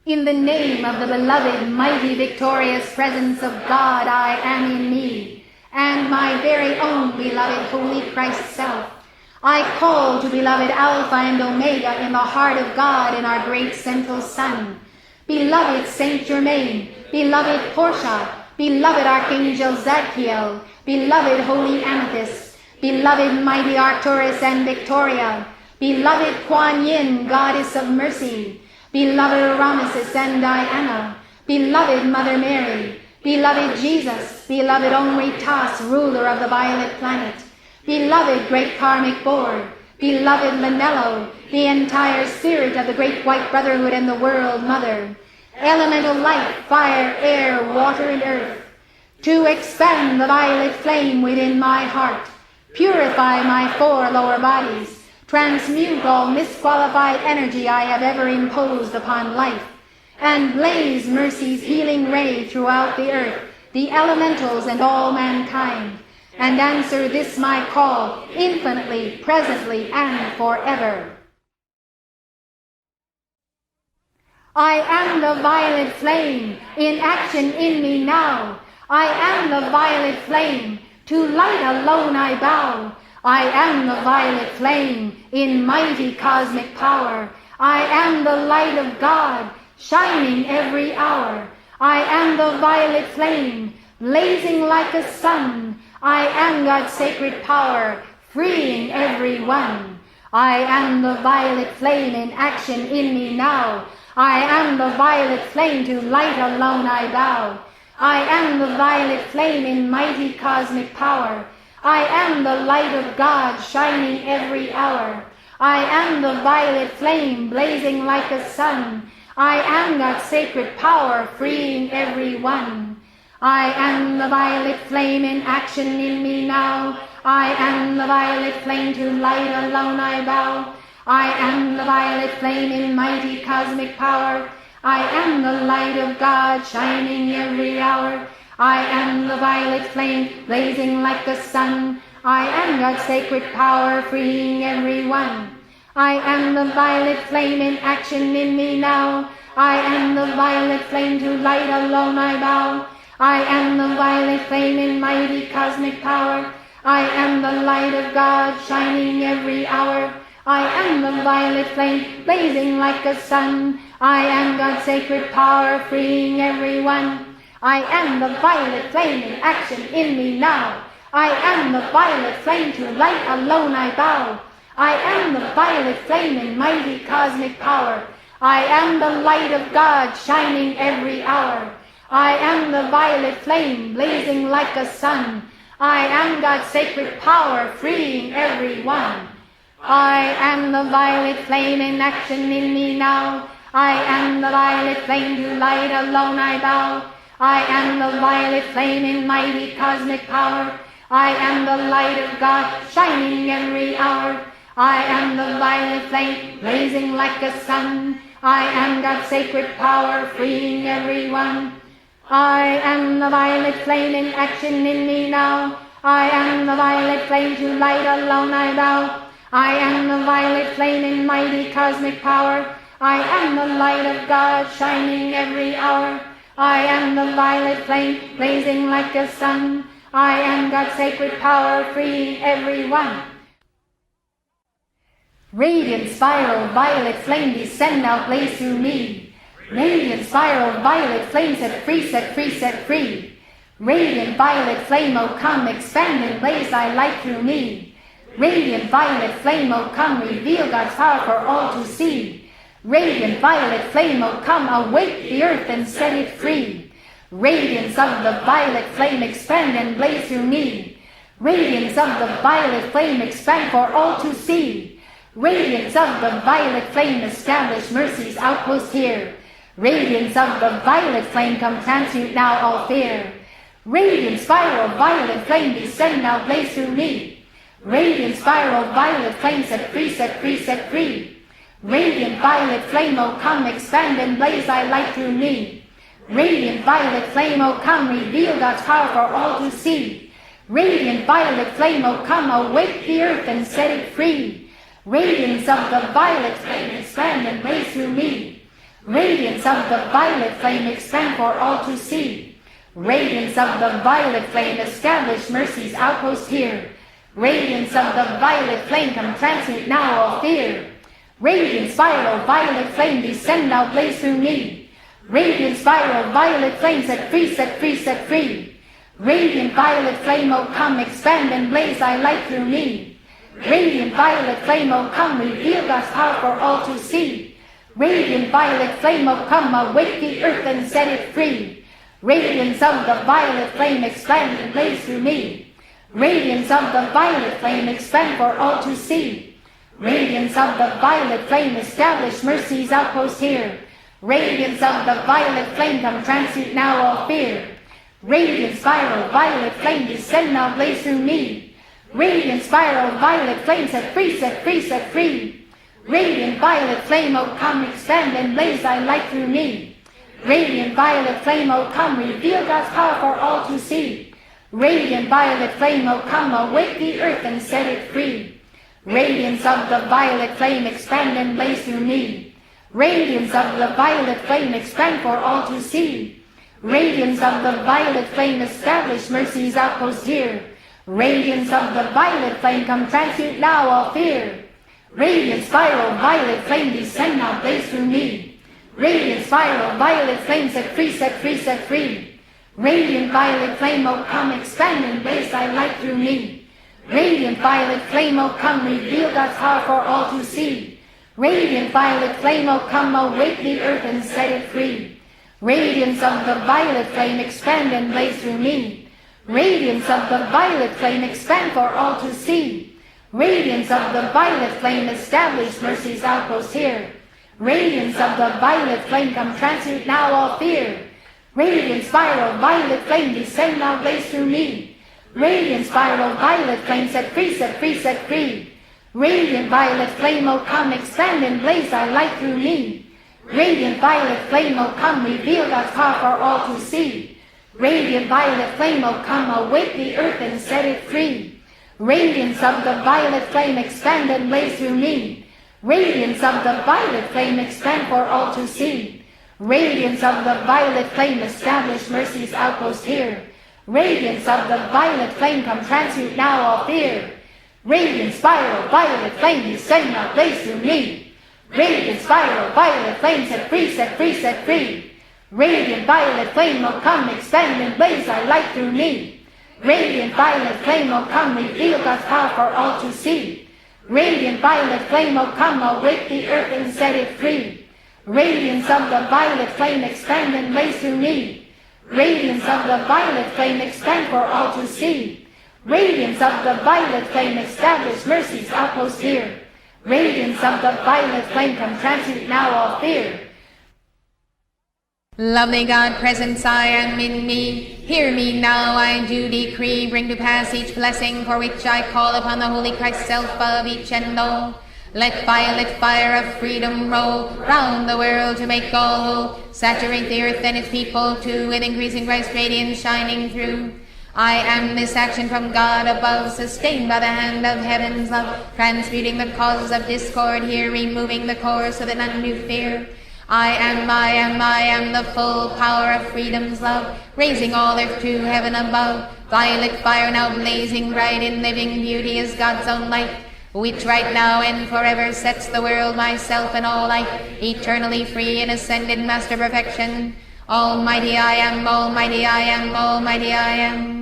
In the name of the beloved, mighty, victorious presence of God, I am in me, and my very own beloved Holy Christ self. I call to beloved Alpha and Omega in the heart of God and our great central Sun. Beloved Saint Germain, beloved Portia, beloved Archangel Zadkiel, beloved Holy Amethyst, beloved mighty Arcturus and Victoria, beloved Kuan Yin, Goddess of Mercy, beloved Ramesses and Diana, beloved Mother Mary, beloved Jesus, beloved Omri Tas, ruler of the violet planet, beloved Great Karmic Board, beloved Manello, the entire spirit of the Great White Brotherhood and the World Mother, elemental light, fire, air, water, and earth, to expand the violet flame within my heart, purify my four lower bodies, transmute all misqualified energy I have ever imposed upon life, and blaze mercy's healing ray throughout the earth, the elementals, and all mankind, and answer this my call infinitely, presently, and forever. I am the violet flame, in action in me now. I am the violet flame, to light alone I bow. I am the violet flame, in mighty cosmic power. I am the light of God, shining every hour. I am the violet flame, blazing like a sun. I am God's sacred power, freeing everyone. I am the violet flame, in action in me now. I am the violet flame, to light alone I bow. I am the violet flame, in mighty cosmic power. I am the light of God, shining every hour. I am the violet flame, blazing like a sun. I am God's sacred power, freeing everyone. I am the violet flame, in action in me now. I am the violet flame, to light alone I bow. I am the violet flame, in mighty cosmic power. I am the light of God, shining every hour. I am the violet flame, blazing like a sun. I am God's sacred power, freeing everyone. I am the violet flame, in action in me now. I am the violet flame, to light alone I bow. I am the violet flame, in mighty cosmic power. I am the light of God, shining every hour. I am the violet flame, blazing like a sun. I am God's sacred power, freeing everyone. I am the violet flame, in action in me now. I am the violet flame, to light alone I bow. I am the violet flame, in mighty cosmic power. I am the light of God, shining every hour. I am the violet flame, blazing like a sun. I am God's sacred power, freeing everyone. I am the violet flame, in action in me now. I am the violet flame, to light alone I bow. I am the violet flame, in mighty cosmic power. I am the light of God, shining every hour. I am the violet flame, blazing like a sun. I am God's sacred power, freeing everyone. I am the violet flame, in action in me now. I am the violet flame, to light alone I bow. I am the violet flame, in mighty cosmic power. I am the light of God, shining every hour. I am the violet flame, blazing like a sun. I am God's sacred power, freeing everyone. Radiant spiral, violet flame, descend now, blaze through me. Radiant spiral, violet flame, set free, set free, set free. Radiant violet flame, oh come, expand and blaze thy light through me. Radiant violet flame, oh come, reveal God's power for all to see. Radiant violet flame, oh come, awake the earth and set it free. Radiance of the violet flame, expand and blaze through me. Radiance of the violet flame, expand for all to see. Radiance of the violet flame, establish mercy's outpost here. Radiance of the violet flame, come transmute now all fear. Radiant spiral, violet flame, descend now, blaze through me. Radiant spiral, violet flame, set free, set free, set free. Radiant violet flame, oh come, expand and blaze thy light through me. Radiant violet flame, oh come, reveal God's power for all to see. Radiant violet flame, oh come, awake the earth and set it free. Radiance of the violet flame, expand and blaze through me. Radiance of the violet flame expand for all to see. Radiance of the violet flame establish mercy's outpost here. Radiance of the violet flame come transmute now all fear. Radiant spiral violet flame descend now blaze through me. Radiant spiral violet flame set free, set free, set free. Radiant violet flame, oh come expand and blaze thy light through me. Radiant violet flame, oh come reveal God's power for all to see. Radiant violet flame, oh come awake the earth and set it free. Radiance of the violet flame expand and blaze through me. Radiance of the violet flame expand for all to see. Radiance of the violet flame establish mercy's outpost here. Radiance of the violet flame come transmute now all fear. Radiant spiral violet flame descend now blaze through me. Radiant spiral violet flame set free, set free, set free. Radiant violet flame, oh come expand and blaze thy light through me. Radiant violet flame, oh come reveal God's power for all to see. Radiant violet flame, oh come awake the earth and set it free. Radiance of the violet flame expand and blaze through me. Radiance of the violet flame expand for all to see. Radiance of the violet flame establish mercy's outpost here. Radiance of the violet flame come transmute now all fear. Radiant spiral violet flame descend now blaze through me. Radiant spiral violet flame set free, set free, set free. Radiant violet flame, oh come expand and blaze thy light through me. Radiant violet flame, oh come reveal God's power for all to see. Radiant violet flame, oh come awake the earth and set it free. Radiance of the violet flame expand and blaze through me. Radiance of the violet flame expand for all to see. Radiance of the violet flame establish mercy's outpost here. Radiance of the violet flame come transmute now all fear. Radiant spiral violet flame descend now blaze through me. Radiant spiral violet flame set free, set free, set free. Radiant violet flame, oh come expand and blaze thy light through me. Radiant violet flame, oh come reveal God's power for all to see. Radiant violet flame, oh come awake the earth and set it free. Radiance of the violet flame expand and blaze through me. Radiance of the violet flame expand for all to see. Radiance of the violet flame establish mercy's outpost here. Radiance of the violet flame come transmute now all fear. Radiant spiral violet flame descend now blaze through me. Radiant spiral violet flame set free, set free, set free. Radiant violet flame, oh come expand and blaze thy light through me. Radiant violet flame, oh come reveal God's power for all to see. Radiant violet flame, oh come awake the earth and set it free. Radiance of the violet flame expand and blaze through me. Radiance of the violet flame expand for all to see. Radiance of the violet flame establish mercy's outpost here. Radiance of the violet flame come transmute now all fear. Lovely God, presence I am in me. Hear me now, I do decree. Bring to pass each blessing for which I call upon the Holy Christ self of each and all. Let violet fire of freedom roll round the world to make all whole. Saturate the earth and its people too with increasing Christ radiance shining through. I am this action from God above, sustained by the hand of heaven's love, transmuting the causes of discord here, removing the core so that none do fear. I am the full power of freedom's love, raising all earth to heaven above. Violet fire now blazing bright in living beauty is God's own light, which right now and forever sets the world, myself and all life, eternally free in ascended master perfection. Almighty I am, almighty I am, almighty I am.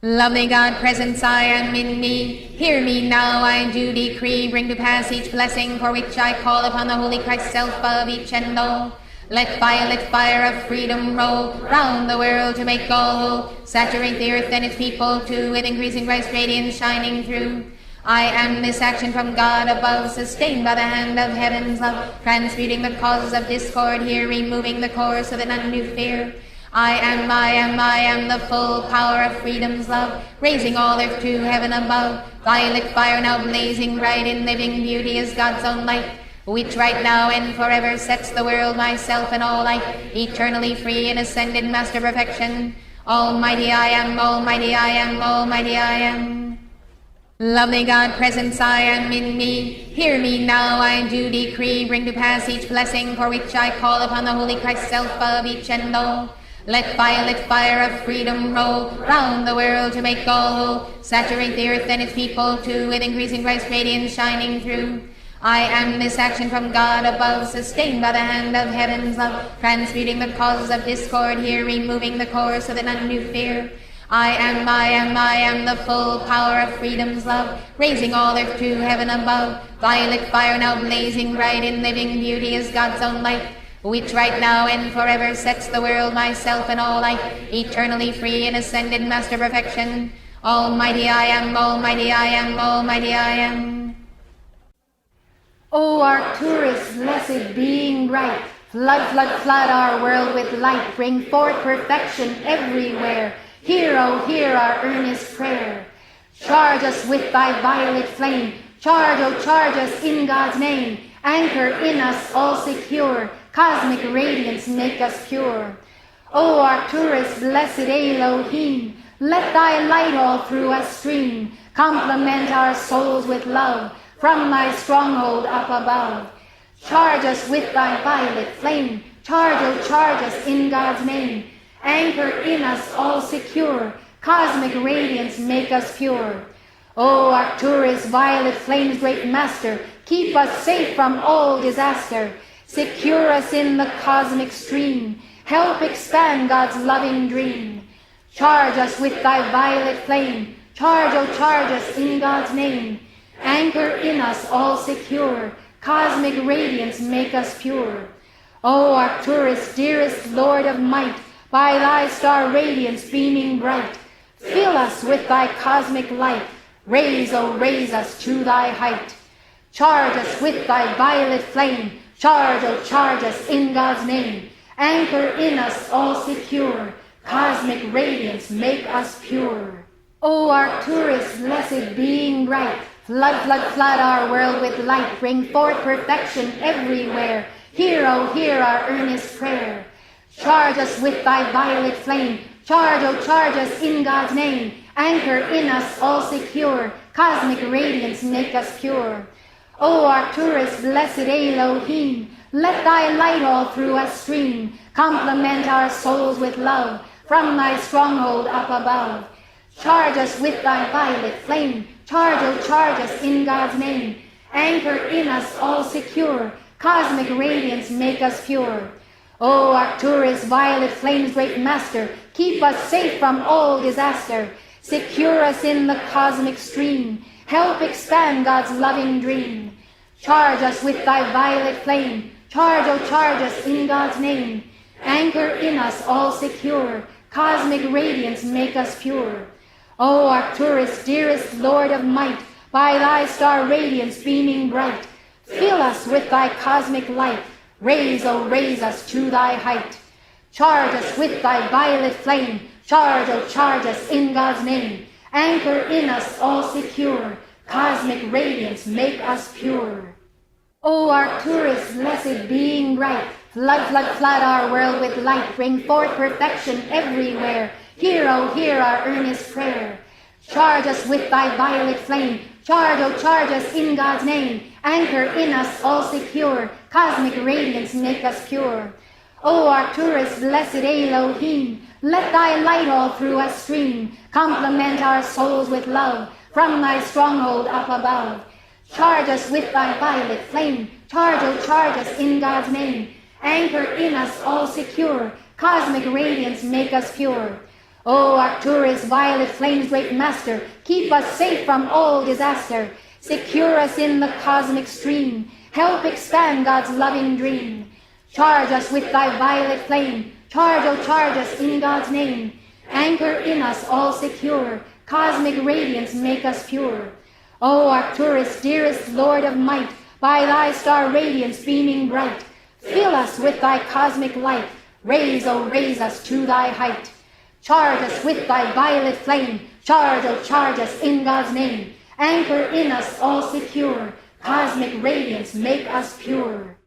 Lovely God, presence I am in me. Hear me now, I do decree. Bring to pass each blessing for which I call upon the Holy Christ self of each and all. Let violet fire of freedom roll round the world to make all whole. Saturate the earth and its people too with increasing Christ radiance shining through. I am this action from God above, sustained by the hand of heaven's love, transmuting the causes of discord here, removing the core so that none do fear. I am the full power of freedom's love, raising all earth to heaven above. Violet fire now blazing bright in living beauty is God's own light, which right now and forever sets the world, myself and all life, eternally free in ascended master perfection. Almighty I am, almighty I am, almighty I am. Lovely God, presence I am in me. Hear me now, I do decree. Bring to pass each blessing for which I call upon the Holy Christ self of each and all. Let violet fire of freedom roll round the world to make all whole. Saturate the earth and its people too with increasing Christ radiance shining through. I am this action from God above, sustained by the hand of heaven's love, transmuting the causes of discord here, removing the core so that none do fear. I am the full power of freedom's love, raising all earth to heaven above. Violet fire now blazing bright in living beauty is God's own light, which right now and forever sets the world, myself, and all life, eternally free in ascended master perfection. Almighty I am, almighty I am, almighty I am. O Arcturus, blessed being bright, flood, flood, flood our world with light, bring forth perfection everywhere. Hear, O hear our earnest prayer. Charge us with thy violet flame, charge, O charge us in God's name. Anchor in us all secure, cosmic radiance make us pure. O Arcturus, blessed Elohim, let thy light all through us stream, complement our souls with love, from thy stronghold up above. Charge us with thy violet flame, charge, O charge us in God's name. Anchor in us all secure, cosmic radiance make us pure. O Arcturus, violet flame's great master, keep us safe from all disaster. Secure us in the cosmic stream, help expand God's loving dream. Charge us with thy violet flame, charge, O charge us in God's name. Anchor in us all secure, cosmic radiance make us pure. O Arcturus, dearest Lord of might, by thy star radiance beaming bright, fill us with thy cosmic light, raise, O raise us to thy height. Charge us with thy violet flame, charge, O charge us in God's name. Anchor in us all secure, cosmic radiance make us pure. O Arcturus, blessed being bright, flood, flood, flood our world with light, bring forth perfection everywhere. Hear, O hear our earnest prayer. Charge us with thy violet flame, charge, O charge us in God's name. Anchor in us all secure, cosmic radiance make us pure. O Arcturus, blessed Elohim, let thy light all through us stream, complement our souls with love, from thy stronghold up above. Charge us with thy violet flame, charge, O charge us in God's name. Anchor in us all secure, cosmic radiance make us pure. O Arcturus, violet flame's great master, keep us safe from all disaster. Secure us in the cosmic stream, help expand God's loving dream. Charge us with thy violet flame, charge, O charge us in God's name. Anchor in us all secure, cosmic radiance make us pure. O Arcturus, dearest Lord of might, by thy star radiance beaming bright, fill us with thy cosmic light, raise, O raise us to thy height. Charge us with thy violet flame, charge, O charge us in God's name. Anchor in us all secure, cosmic radiance make us pure. O Arcturus, blessed being bright, flood, flood, flood our world with light, bring forth perfection everywhere. Hear, O hear our earnest prayer. Charge us with thy violet flame, charge, O charge us in God's name. Anchor in us all secure, cosmic radiance make us pure. O Arcturus, blessed Elohim, let thy light all through us stream, complement our souls with love, from thy stronghold up above. Charge us with thy violet flame, charge, O charge us in God's name. Anchor in us all secure, cosmic radiance make us pure. O Arcturus, violet flame's great master, keep us safe from all disaster. Secure us in the cosmic stream, help expand God's loving dream. Charge us with thy violet flame, charge, O charge us in God's name. Anchor in us all secure, cosmic radiance make us pure. O Arcturus, dearest Lord of might, by thy star radiance beaming bright, fill us with thy cosmic light, raise, O raise us to thy height. Charge us with thy violet flame, charge, O charge us in God's name. Anchor in us all secure, cosmic radiance make us pure.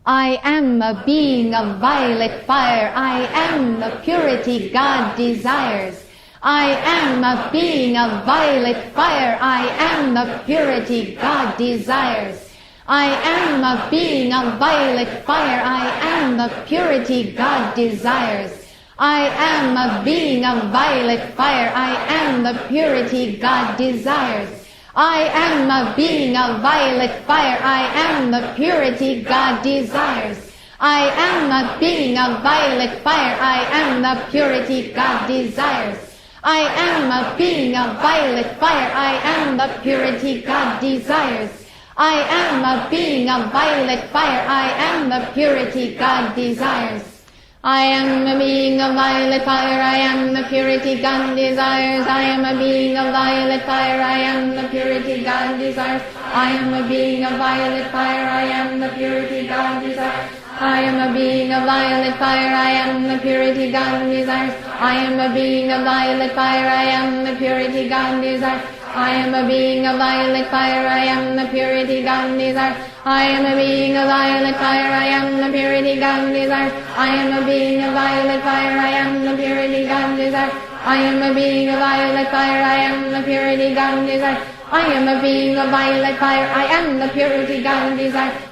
I am a being of violet fire, I am the purity God desires. I am a being of violet fire. I am the purity God desires. I am a being of violet fire. I am the purity God desires. I am a being of violet fire. I am the purity God desires. I am a being of violet fire. I am the purity God desires. I am a being of violet fire. I am the purity God desires. I am a being of violet fire. I am the purity God desires. I am a being of violet fire. I am the purity God desires. I am a being of violet fire. I am the purity God desires. I am a being of violet fire. I am the purity God desires. I am a being of violet fire. I am the purity God desires. I am a being of violet fire. I am the purity God desires. I am a being of violet fire. I am the purity God desires. I am a being of violet fire. I am the purity God desires. I am a being of violet fire. I am the purity God desires. I am a being of violet fire. I am the purity God desires. I am a being of violet fire. I am the purity God desires. I am a being of violet fire. I am the purity God desires.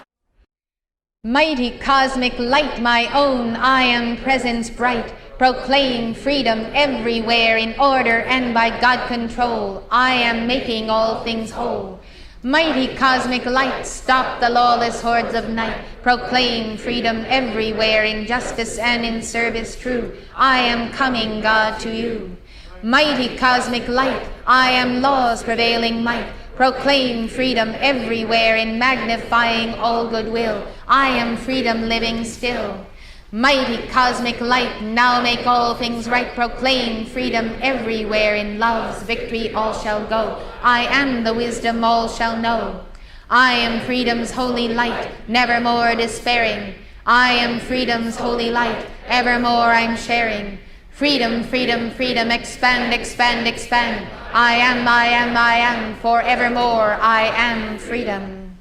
Mighty cosmic light, my own, I am presence bright, proclaim freedom everywhere in order and by God control. I am making all things whole. Mighty cosmic light, stop the lawless hordes of night, proclaim freedom everywhere in justice and in service true. I am coming, God, to you. Mighty cosmic light, I am law's prevailing might, proclaim freedom everywhere in magnifying all goodwill. I am freedom living still. Mighty cosmic light, now make all things right, proclaim freedom everywhere in love's victory all shall go. I am the wisdom all shall know. I am freedom's holy light, nevermore despairing. I am freedom's holy light, evermore I'm sharing. Freedom, freedom, freedom, expand, expand, expand. I am, forevermore I am freedom.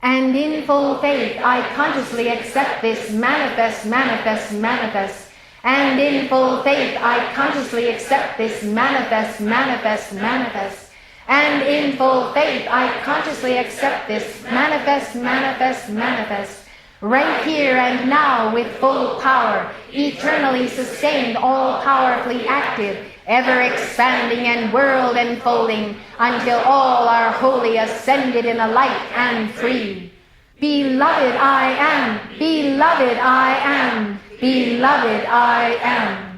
And in full faith I consciously accept this manifest, manifest, manifest. And in full faith I consciously accept this manifest, manifest, manifest. And in full faith I consciously accept this manifest, manifest, manifest. Right here and now with full power, eternally sustained, all powerfully active, ever expanding and world enfolding, until all are wholly ascended in the light and free. Beloved I am, beloved I am, beloved I am.